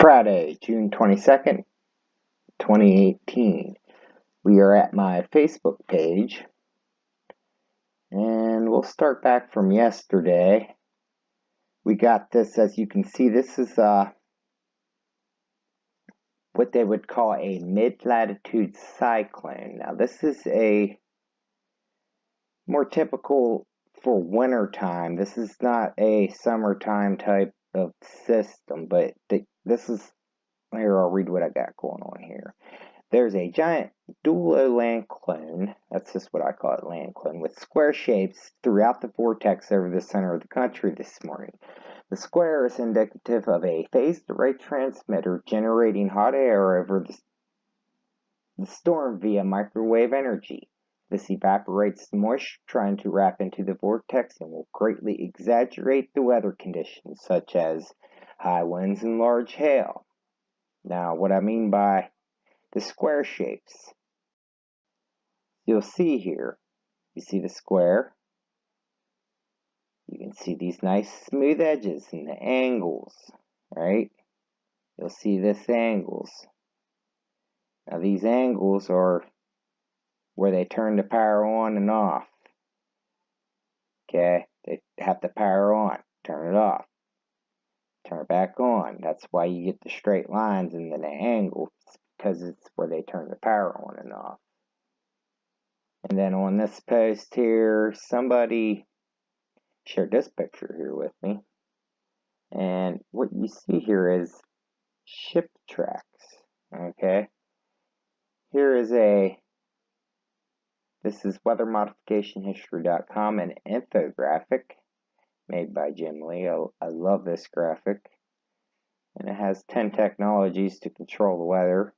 Friday, June 22nd, 2018. We are at my Facebook page, and we'll start back from yesterday. We got this, as you can see, this is what they would call a mid-latitude cyclone. Now, this is a more typical for winter time. This is not a summertime type of system, but this is, here, I'll read what I got going on here. There's a giant dual land clone, that's just what I call it, land clone, with square shapes throughout the vortex over the center of the country this morning. The square is indicative of a phased array transmitter generating hot air over the storm via microwave energy. This evaporates the moisture trying to wrap into the vortex and will greatly exaggerate the weather conditions, such as high winds and large hail. Now, what I mean by the square shapes, you'll see here, you see the square, you can see these nice smooth edges and the angles, right? You'll see this angles. Now these angles are where they turn the power on and off. Okay, they have the power on, turn it off, turn it back on. That's why you get the straight lines and then the angles, because it's where they turn the power on and off. And then on this post here, somebody shared this picture here with me. And what you see here is ship tracks. Okay. This is weathermodificationhistory.com, an infographic made by Jim Lee. I love this graphic. And it has 10 technologies to control the weather.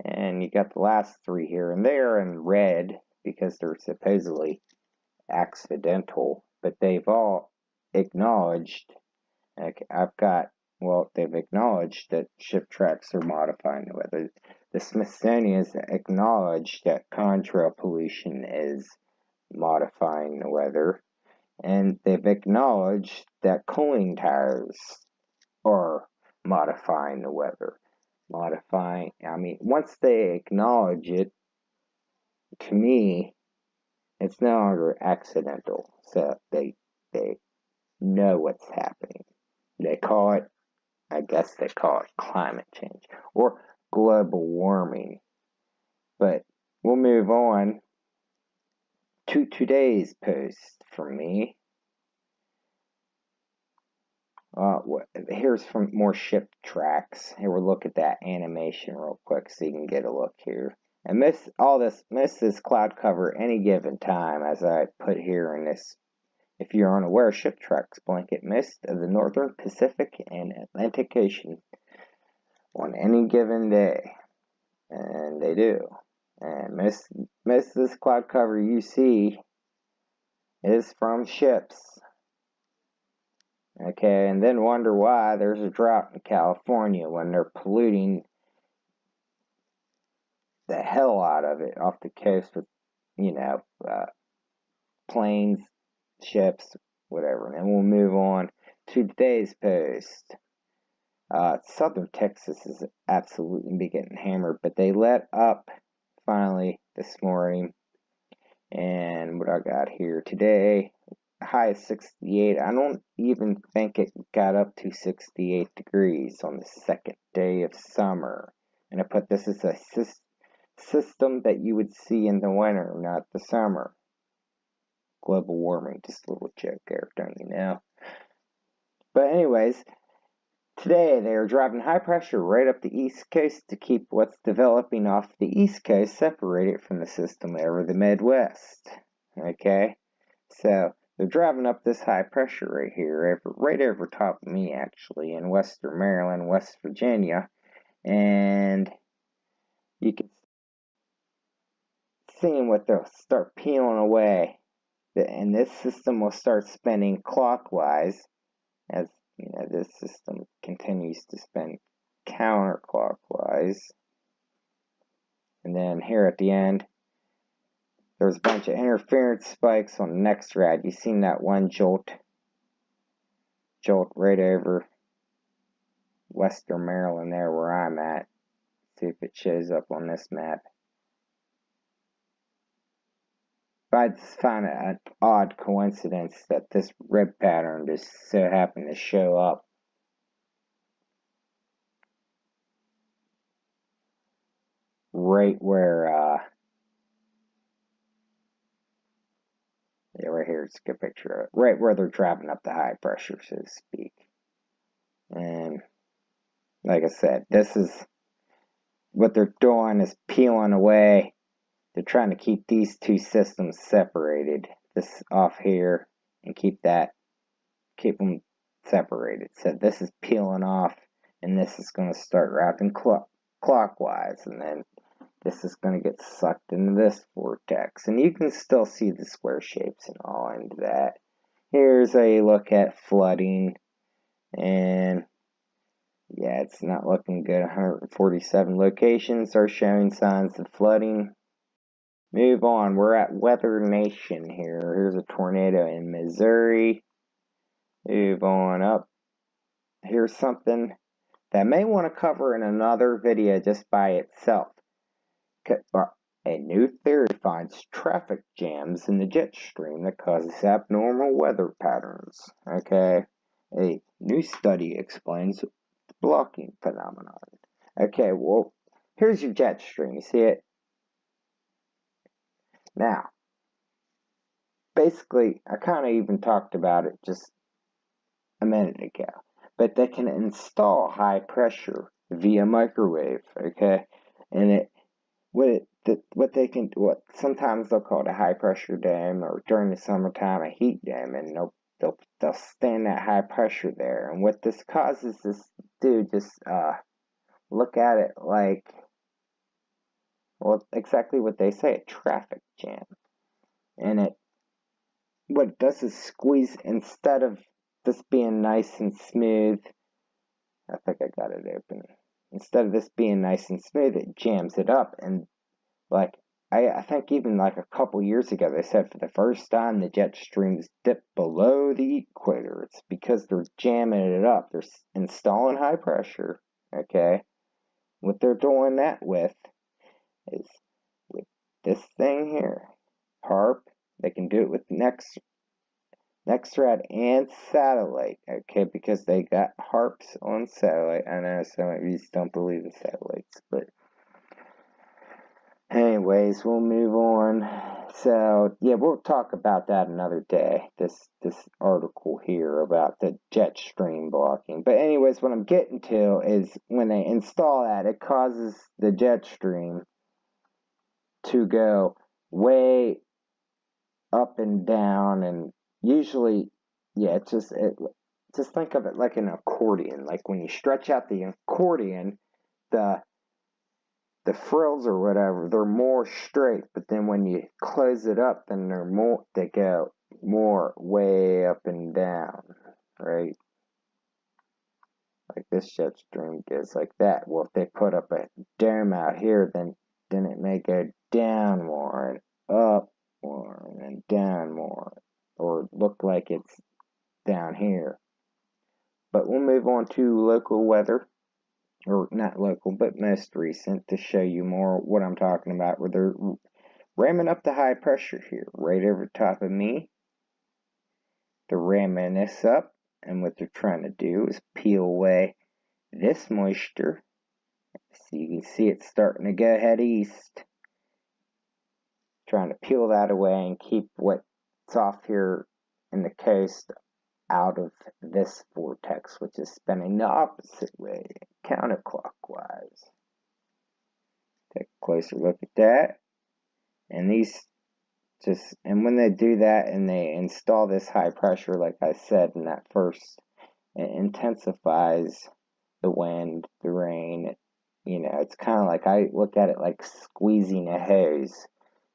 And you got the last 3 here, and they're in red because they're supposedly accidental, but they've all acknowledged, they've acknowledged that ship tracks are modifying the weather. The Smithsonian has acknowledged that contrail pollution is modifying the weather, and they've acknowledged that cooling towers are modifying the weather. Once they acknowledge it, to me, it's no longer accidental. So they know what's happening. They call it climate change or global warming. But we'll move on to today's post from me. Here's from more ship tracks. Here, we'll look at that animation real quick so you can get a look here. And miss this cloud cover any given time, as I put here in this. If you're unaware, ship tracks blanket mist of the northern Pacific and Atlantic Ocean on any given day. And they do. And miss this cloud cover you see is from ships. Okay, and then wonder why there's a drought in California when they're polluting the hell out of it off the coast with, planes, ships, whatever. And then we'll move on to today's post. Southern Texas is absolutely getting hammered, but they let up finally this morning. And what I got here today, high is 68. I don't even think it got up to 68 degrees on the second day of summer. And I put this as a system that you would see in the winter, not the summer. Global warming, just a little joke there, don't you know? But anyways, today they are driving high pressure right up the East Coast to keep what's developing off the East Coast separated from the system over the Midwest. Okay, so they're driving up this high pressure right here, right over top of me actually, in Western Maryland, West Virginia, and you can see what they'll start peeling away. And this system will start spinning clockwise as this system continues to spin counterclockwise. And then here at the end, there's a bunch of interference spikes on the next rad. You've seen that one jolt right over Western Maryland there where I'm at. See if it shows up on this map. But I just find it an odd coincidence that this rib pattern just so happened to show up. Right where, yeah, right here, it's a good picture of it. Right where they're driving up the high pressure, so to speak. And like I said, this is what they're doing is peeling away. They're trying to keep these two systems separated. This off here and keep them separated. So this is peeling off, and this is going to start wrapping clockwise, and then this is going to get sucked into this vortex. And you can still see the square shapes and all into that. Here's a look at flooding, and yeah, it's not looking good. 147 locations are showing signs of flooding. Move on. We're at Weather Nation here. Here's a tornado in Missouri. Move on up. Here's something that I may want to cover in another video just by itself. A new theory finds traffic jams in the jet stream that causes abnormal weather patterns. Okay. A new study explains the blocking phenomenon. Okay, well, here's your jet stream. You see it? Now, basically, I kind of even talked about it just a minute ago, but they can install high pressure via microwave, okay? And what sometimes they'll call it a high pressure dam, or during the summertime a heat dam, and they'll stand that high pressure there. And what this causes is, dude, just look at it like, well, exactly what they say, a traffic jam. And what it does is squeeze, instead of this being nice and smooth, I think I got it open. Instead of this being nice and smooth, it jams it up. And like, I think even like a couple years ago, they said for the first time the jet streams dip below the equator. It's because they're jamming it up. They're installing high pressure, okay? What they're doing that with is with this thing here, HAARP. They can do it with NexRad and satellite, okay, because they got HAARPs on satellite. I know some of you don't believe in satellites, but anyways, we'll move on. So yeah, we'll talk about that another day. This article here about the jet stream blocking. But anyways, what I'm getting to is when they install that, it causes the jet stream to go way up and down, and usually, yeah, just think of it like an accordion. Like when you stretch out the accordion, the frills or whatever, they're more straight, but then when you close it up, then they go more way up and down, right? Like this jet stream goes like that. Well, if they put up a dome out here, then it may go down more and up more and then down more, or look like it's down here. But we'll move on to local weather, or not local, but most recent, to show you more what I'm talking about, where they're ramming up the high pressure here, right over top of me. They're ramming this up, and what they're trying to do is peel away this moisture. So you can see it's starting to go head east. Trying to peel that away and keep what's off here in the coast out of this vortex, which is spinning the opposite way, counterclockwise. Take a closer look at that. And and when they do that and they install this high pressure, like I said in that first, it intensifies the wind, the rain. You know, it's kind of like, I look at it like squeezing a hose.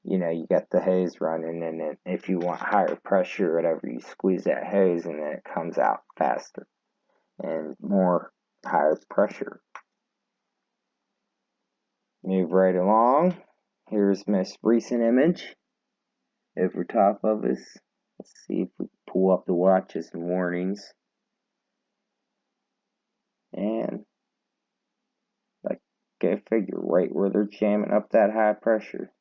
You know, you got the hose running, and then if you want higher pressure or whatever, you squeeze that hose, and then it comes out faster and more higher pressure. Move right along. Here's most recent image over top of us. Let's see if we pull up the watches and warnings. And, like, go figure, right where they're jamming up that high pressure,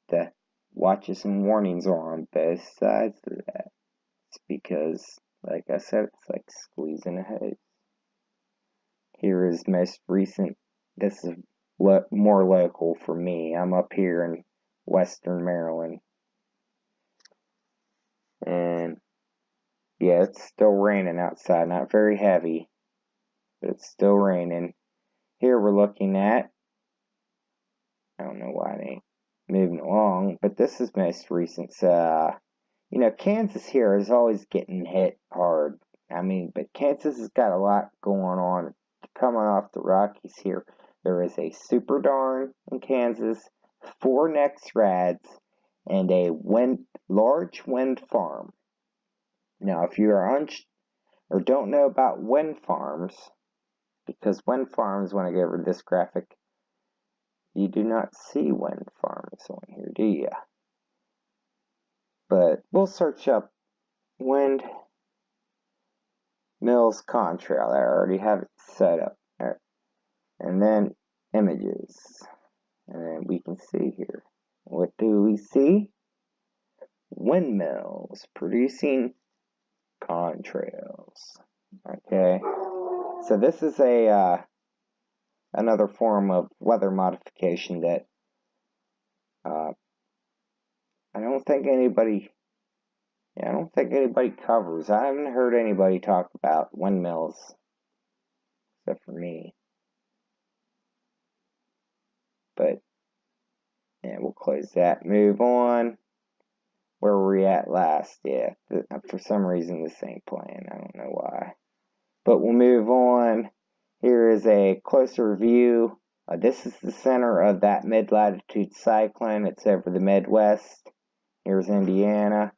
the watches and warnings are on both sides of that. It's because, like I said, it's like squeezing a hose. Here is most recent. This is more local for me. I'm up here in Western Maryland. And yeah, it's still raining outside. Not very heavy, but it's still raining. Here we're looking at, I don't know why it ain't moving along, but this is most recent. You know, Kansas here is always getting hit hard. I mean, but Kansas has got a lot going on. Coming off the Rockies here, there is a super darn in Kansas, 4 NEXRADs, and a large wind farm. Now, if you are or don't know about wind farms, because wind farms, when I go over this graphic, you do not see wind farms on here, do you? But we'll search up wind mills contrail. I already have it set up there. And then images. And then we can see here. What do we see? Windmills producing contrails. Okay. So this is another form of weather modification that I don't think anybody covers. I haven't heard anybody talk about windmills except for me. But yeah, we'll close that. Move on. Where were we at last? Yeah, for some reason this ain't playing. I don't know why. But we'll move on. Here is a closer view. This is the center of that mid-latitude cyclone. It's over the Midwest. Here's Indiana.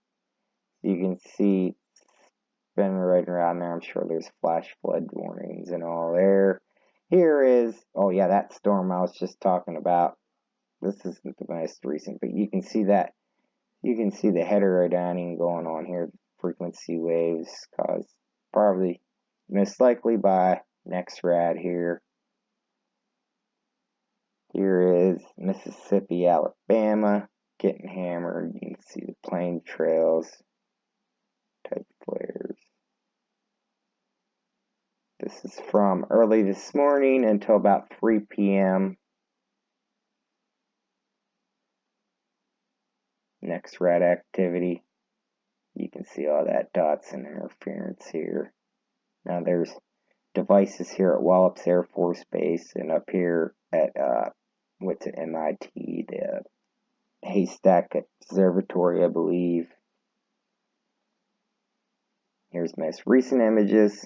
You can see it's been right around there. I'm sure there's flash flood warnings and all there. Here is, oh yeah, that storm I was just talking about. This isn't the most recent, but you can see that. You can see the heterodyning going on here. Frequency waves caused probably, most likely by NEXRAD here. Here is Mississippi, Alabama getting hammered. You can see the plain trails type flares. This is from early this morning until about 3 p.m. NEXRAD activity. You can see all that dots and interference here. Now there's devices here at Wallops Air Force Base and up here at what's it, MIT, the Haystack Observatory, I believe. Here's most recent images.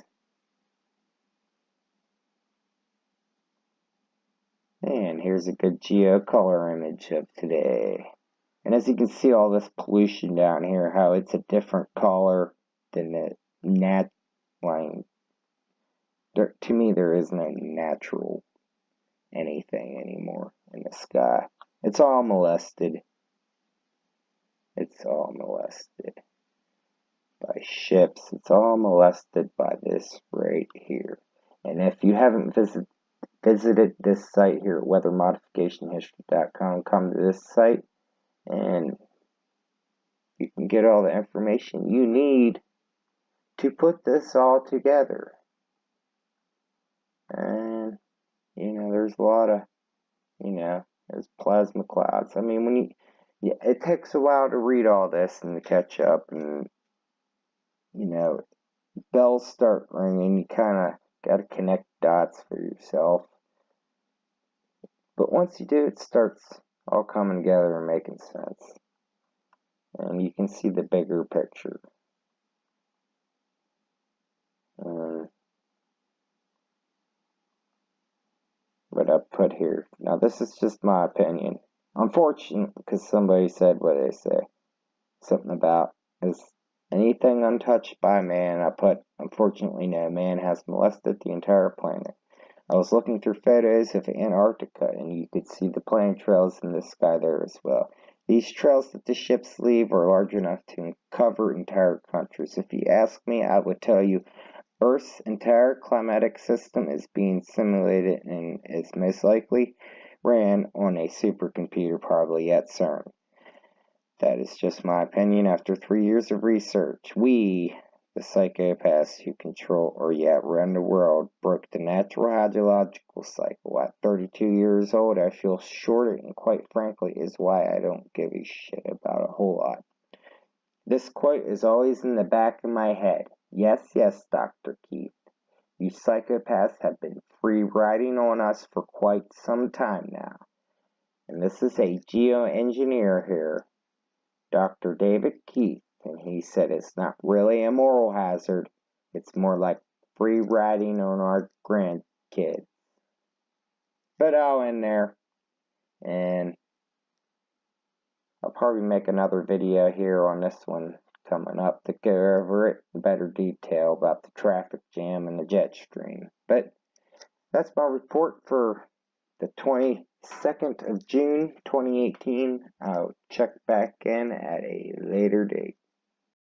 And here's a good geocolor image of today. And as you can see, all this pollution down here, how it's a different color than the line. To me, there is no natural anything anymore in the sky. It's all molested. It's all molested by ships. It's all molested by this right here. And if you haven't visited this site here at weathermodificationhistory.com, come to this site and you can get all the information you need to put this all together. And, you know, there's a lot of, you know, there's plasma clouds. I mean, it takes a while to read all this and to catch up, and, you know, bells start ringing. You kind of got to connect dots for yourself. But once you do, it starts all coming together and making sense. And you can see the bigger picture. What I put here. Now, this is just my opinion. Unfortunately, because somebody said what they say. Something about, is anything untouched by man? I put, unfortunately, no. Man has molested the entire planet. I was looking through photos of Antarctica, and you could see the plane trails in the sky there as well. These trails that the ships leave are large enough to cover entire countries. If you ask me, I would tell you Earth's entire climatic system is being simulated and is most likely ran on a supercomputer, probably at CERN. That is just my opinion after 3 years of research. We, the psychopaths who control or yet run the world, broke the natural hydrological cycle. At 32 years old, I feel shorter, and quite frankly is why I don't give a shit about a whole lot. This quote is always in the back of my head. Yes, yes, Dr. Keith. You psychopaths have been free riding on us for quite some time now. And this is a geoengineer here, Dr. David Keith, and he said it's not really a moral hazard. It's more like free riding on our grandkids. But I'll end there, and I'll probably make another video here on this one coming up to go over it in better detail about the traffic jam and the jet stream. But that's my report for the 22nd of June 2018. I'll check back in at a later date.